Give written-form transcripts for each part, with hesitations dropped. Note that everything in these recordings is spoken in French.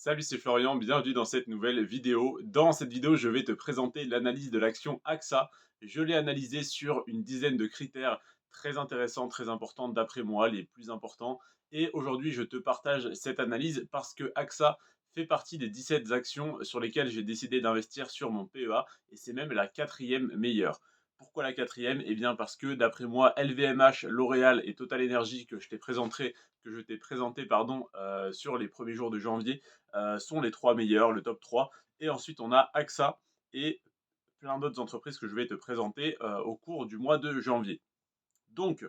Salut, c'est Florian, bienvenue dans cette nouvelle vidéo. Dans cette vidéo, je vais te présenter l'analyse de l'action AXA. Je l'ai analysée sur une dizaine de critères très intéressants, très importants d'après moi, les plus importants. Et aujourd'hui, je te partage cette analyse parce que AXA fait partie des 17 actions sur lesquelles j'ai décidé d'investir sur mon PEA et c'est même la quatrième meilleure. Pourquoi la quatrième? Eh bien parce que d'après moi, LVMH, L'Oréal et Total Energy que je t'ai présenté sur les premiers jours de janvier sont les trois meilleurs, le top 3. Et ensuite, on a AXA et plein d'autres entreprises que je vais te présenter au cours du mois de janvier. Donc,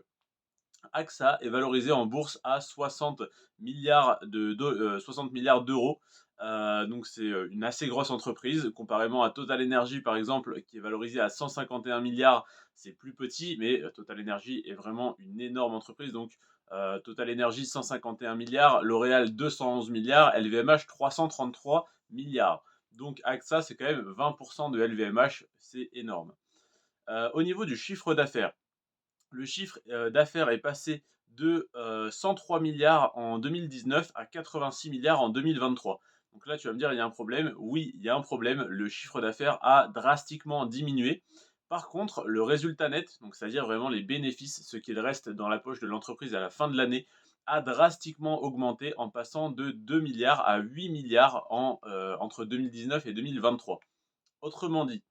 AXA est valorisé en bourse à 60 milliards d'euros. Donc c'est une assez grosse entreprise, comparément à Total Energy par exemple, qui est valorisé à 151 milliards, c'est plus petit, mais Total Energy est vraiment une énorme entreprise. Donc Total Energy 151 milliards, L'Oréal 211 milliards, LVMH 333 milliards. Donc AXA, c'est quand même 20% de LVMH, c'est énorme. Au niveau du chiffre d'affaires, le chiffre d'affaires est passé de 103 milliards en 2019 à 86 milliards en 2023. Donc là, tu vas me dire, il y a un problème. Oui, il y a un problème. Le chiffre d'affaires a drastiquement diminué. Par contre, le résultat net, donc c'est-à-dire vraiment les bénéfices, ce qu'il reste dans la poche de l'entreprise à la fin de l'année, a drastiquement augmenté en passant de 2 milliards à 8 milliards entre 2019 et 2023. Autrement dit,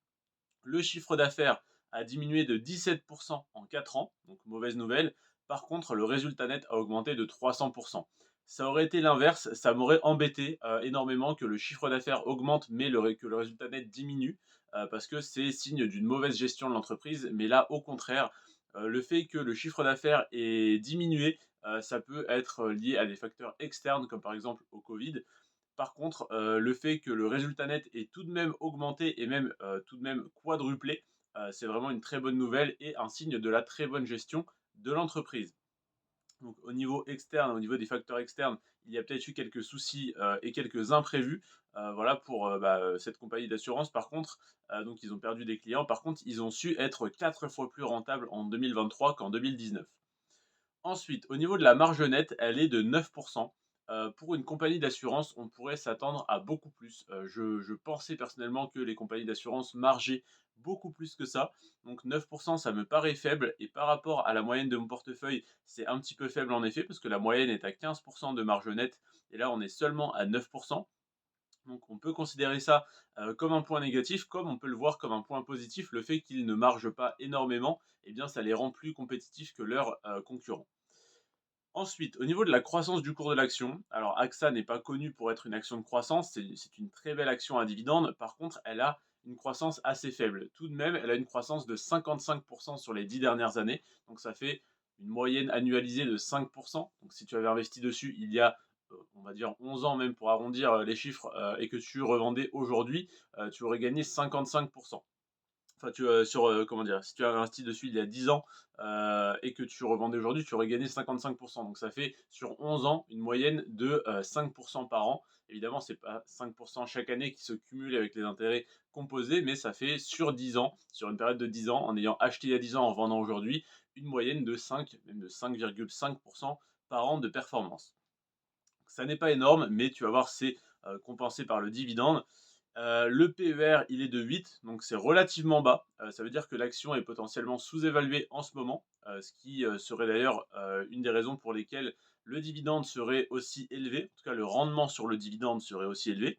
le chiffre d'affaires a diminué de 17% en 4 ans, donc mauvaise nouvelle. Par contre, le résultat net a augmenté de 300%. Ça aurait été l'inverse, ça m'aurait embêté énormément que le chiffre d'affaires augmente mais que le résultat net diminue, parce que c'est signe d'une mauvaise gestion de l'entreprise. Mais là, au contraire, le fait que le chiffre d'affaires ait diminué, ça peut être lié à des facteurs externes, comme par exemple au Covid. Par contre, le fait que le résultat net ait tout de même augmenté et même, tout de même quadruplé, c'est vraiment une très bonne nouvelle et un signe de la très bonne gestion de l'entreprise. Donc au niveau externe, au niveau des facteurs externes, il y a peut-être eu quelques soucis, et quelques imprévus, voilà pour, cette compagnie d'assurance. Par contre, donc ils ont perdu des clients. Par contre, ils ont su être 4 fois plus rentables en 2023 qu'en 2019. Ensuite, au niveau de la marge nette, elle est de 9. Pour une compagnie d'assurance, on pourrait s'attendre à beaucoup plus. Je pensais personnellement que les compagnies d'assurance margeaient beaucoup plus que ça. Donc 9, ça me paraît faible et par rapport à la moyenne de mon portefeuille, c'est un petit peu faible en effet parce que la moyenne est à 15 de marge nette et là on est seulement à 9. Donc on peut considérer ça comme un point négatif, comme on peut le voir comme un point positif, le fait qu'ils ne margent pas énormément, eh bien ça les rend plus compétitifs que leurs concurrents. Ensuite, au niveau de la croissance du cours de l'action, alors AXA n'est pas connue pour être une action de croissance, c'est une très belle action à dividende, par contre elle a une croissance assez faible. Tout de même, elle a une croissance de 55% sur les 10 dernières années, donc ça fait une moyenne annualisée de 5%. Donc si tu avais investi dessus il y a, on va dire 11 ans même pour arrondir les chiffres, et que tu revendais aujourd'hui, tu aurais gagné 55%. Enfin, comment dire? Si tu avais investi dessus il y a 10 ans, et que tu revendais aujourd'hui, tu aurais gagné 55. Donc ça fait sur 11 ans une moyenne de 5 par an. Évidemment, c'est pas 5 chaque année qui se cumulent avec les intérêts composés, mais ça fait sur 10 ans, sur une période de 10 ans, en ayant acheté il y a 10 ans, en vendant aujourd'hui, une moyenne de 5, même de 5,5 par an de performance. Ça n'est pas énorme, mais tu vas voir, c'est compensé par le dividende. Le PER, il est de 8, donc c'est relativement bas. Ça veut dire que l'action est potentiellement sous-évaluée en ce moment, ce qui serait d'ailleurs une des raisons pour lesquelles le dividende serait aussi élevé. En tout cas, le rendement sur le dividende serait aussi élevé.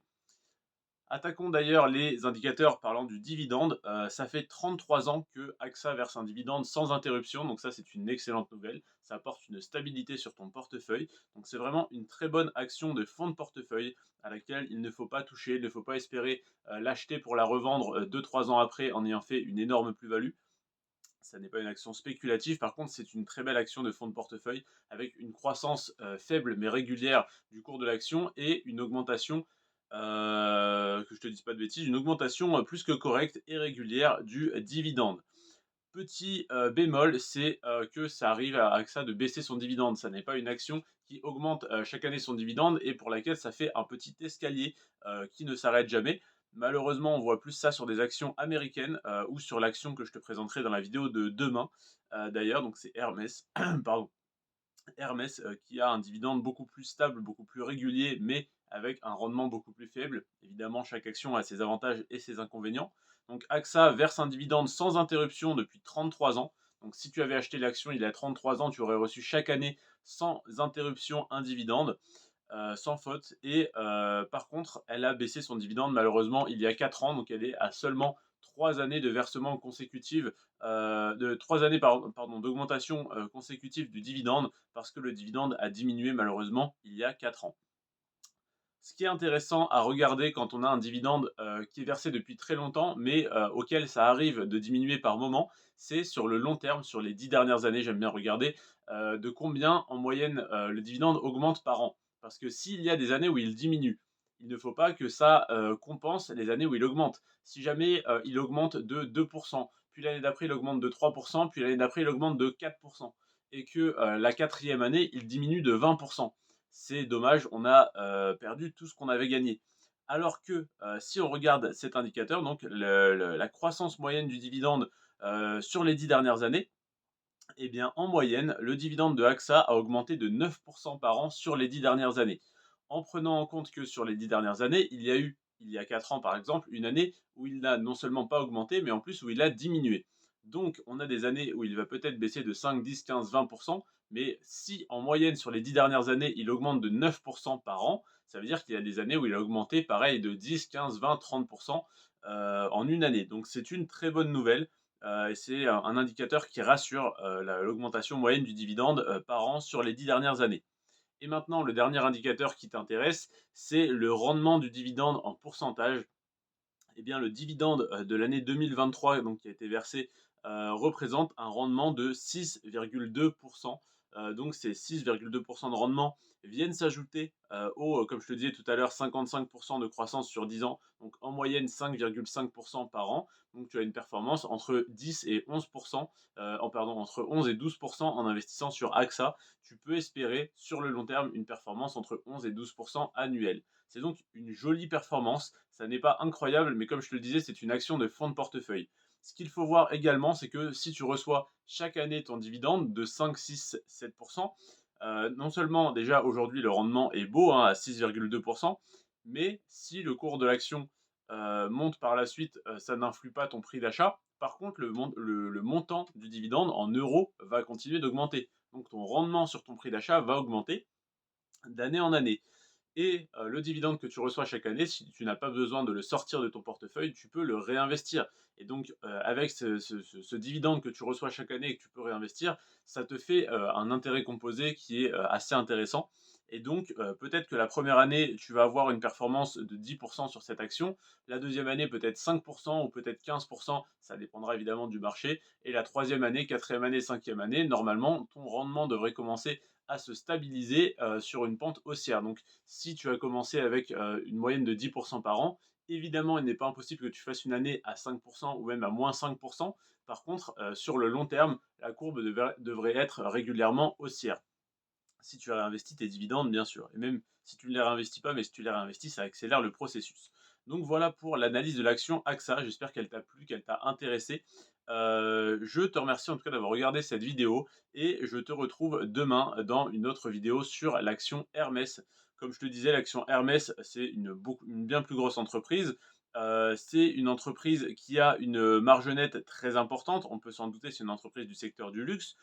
Attaquons d'ailleurs les indicateurs parlant du dividende. Ça fait 33 ans que AXA verse un dividende sans interruption, donc ça c'est une excellente nouvelle. Ça apporte une stabilité sur ton portefeuille. Donc c'est vraiment une très bonne action de fonds de portefeuille à laquelle il ne faut pas toucher, il ne faut pas espérer l'acheter pour la revendre 2-3 ans après en ayant fait une énorme plus-value. Ça n'est pas une action spéculative, par contre c'est une très belle action de fonds de portefeuille avec une croissance faible mais régulière du cours de l'action et une augmentation, que je te dise pas de bêtises, une augmentation plus que correcte et régulière du dividende. Petit bémol, c'est que ça arrive à AXA de baisser son dividende. Ça n'est pas une action qui augmente chaque année son dividende et pour laquelle ça fait un petit escalier qui ne s'arrête jamais. Malheureusement, on voit plus ça sur des actions américaines ou sur l'action que je te présenterai dans la vidéo de demain. D'ailleurs, donc c'est Hermès, pardon, Hermès qui a un dividende beaucoup plus stable, beaucoup plus régulier, mais avec un rendement beaucoup plus faible. Évidemment, chaque action a ses avantages et ses inconvénients. Donc AXA verse un dividende sans interruption depuis 33 ans. Donc si tu avais acheté l'action il y a 33 ans, tu aurais reçu chaque année sans interruption un dividende, sans faute. Et par contre, elle a baissé son dividende malheureusement il y a 4 ans. Donc elle est à seulement 3 années de versement consécutif, de 3 années pardon, d'augmentation consécutive du dividende, parce que le dividende a diminué malheureusement il y a 4 ans. Ce qui est intéressant à regarder quand on a un dividende, qui est versé depuis très longtemps, mais auquel ça arrive de diminuer par moment, c'est sur le long terme, sur les 10 dernières années. J'aime bien regarder, de combien en moyenne, le dividende augmente par an. Parce que s'il y a des années où il diminue, il ne faut pas que ça, compense les années où il augmente. Si jamais, il augmente de 2, puis l'année d'après il augmente de 3, puis l'année d'après il augmente de 4, et que, la quatrième année il diminue de 20, c'est dommage, on a perdu tout ce qu'on avait gagné. Alors que si on regarde cet indicateur, donc la croissance moyenne du dividende sur les 10 dernières années, eh bien en moyenne, le dividende de AXA a augmenté de 9% par an sur les 10 dernières années. En prenant en compte que sur les 10 dernières années, il y a eu, il y a 4 ans par exemple, une année où il n'a non seulement pas augmenté, mais en plus où il a diminué. Donc on a des années où il va peut-être baisser de 5, 10, 15, 20%, mais si en moyenne sur les 10 dernières années, il augmente de 9% par an, ça veut dire qu'il y a des années où il a augmenté pareil de 10, 15, 20, 30% en une année. Donc c'est une très bonne nouvelle. Et c'est un indicateur qui rassure l'augmentation moyenne du dividende par an sur les 10 dernières années. Et maintenant, le dernier indicateur qui t'intéresse, c'est le rendement du dividende en pourcentage. Eh bien, le dividende de l'année 2023, donc, qui a été versé, représente un rendement de 6,2%. Donc, ces 6,2% de rendement viennent s'ajouter aux, comme je te disais tout à l'heure, 55% de croissance sur 10 ans. Donc, en moyenne, 5,5% par an. Donc, tu as une performance entre 10 et 11%, pardon, entre 11 et 12% en investissant sur AXA. Tu peux espérer sur le long terme une performance entre 11 et 12% annuelle. C'est donc une jolie performance. Ça n'est pas incroyable, mais comme je te le disais, c'est une action de fonds de portefeuille. Ce qu'il faut voir également, c'est que si tu reçois chaque année ton dividende de 5, 6, 7%, non seulement déjà aujourd'hui le rendement est beau hein, à 6,2%, mais si le cours de l'action monte par la suite, ça n'influe pas ton prix d'achat. Par contre, le montant du dividende en euros va continuer d'augmenter. Donc ton rendement sur ton prix d'achat va augmenter d'année en année. Et le dividende que tu reçois chaque année, si tu n'as pas besoin de le sortir de ton portefeuille, tu peux le réinvestir. Et donc, avec ce dividende que tu reçois chaque année et que tu peux réinvestir, ça te fait un intérêt composé qui est assez intéressant. Et donc, peut-être que la première année, tu vas avoir une performance de 10% sur cette action. La deuxième année, peut-être 5% ou peut-être 15%. Ça dépendra évidemment du marché. Et la troisième année, quatrième année, cinquième année, normalement, ton rendement devrait commencer à se stabiliser sur une pente haussière. Donc, si tu as commencé avec une moyenne de 10% par an, évidemment, il n'est pas impossible que tu fasses une année à 5% ou même à moins 5%. Par contre, sur le long terme, la courbe devrait être régulièrement haussière. Si tu réinvestis tes dividendes, bien sûr. Et même si tu ne les réinvestis pas, mais si tu les réinvestis, ça accélère le processus. Donc voilà pour l'analyse de l'action AXA. J'espère qu'elle t'a plu, qu'elle t'a intéressé. Je te remercie en tout cas d'avoir regardé cette vidéo et je te retrouve demain dans une autre vidéo sur l'action Hermès. Comme je te disais, l'action Hermès, c'est une bien plus grosse entreprise. C'est une entreprise qui a une marge nette très importante. On peut s'en douter, c'est une entreprise du secteur du luxe.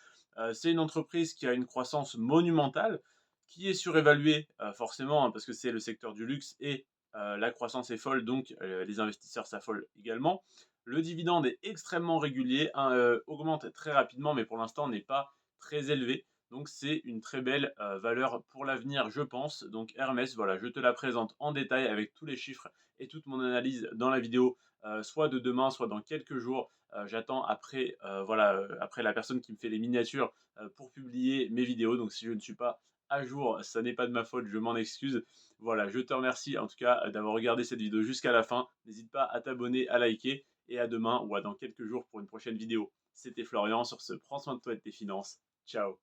C'est une entreprise qui a une croissance monumentale, qui est surévaluée forcément hein, parce que c'est le secteur du luxe et la croissance est folle, donc les investisseurs s'affolent également. Le dividende est extrêmement régulier, hein, augmente très rapidement, mais pour l'instant n'est pas très élevé. Donc c'est une très belle valeur pour l'avenir, je pense. Donc Hermès, voilà, je te la présente en détail avec tous les chiffres et toute mon analyse dans la vidéo, soit de demain, soit dans quelques jours. J'attends après, voilà, après la personne qui me fait les miniatures pour publier mes vidéos. Donc si je ne suis pas à jour, ça n'est pas de ma faute, je m'en excuse. Voilà, je te remercie en tout cas d'avoir regardé cette vidéo jusqu'à la fin. N'hésite pas à t'abonner, à liker et à demain ou à dans quelques jours pour une prochaine vidéo. C'était Florian sur ce Prends soin de toi et de tes finances. Ciao.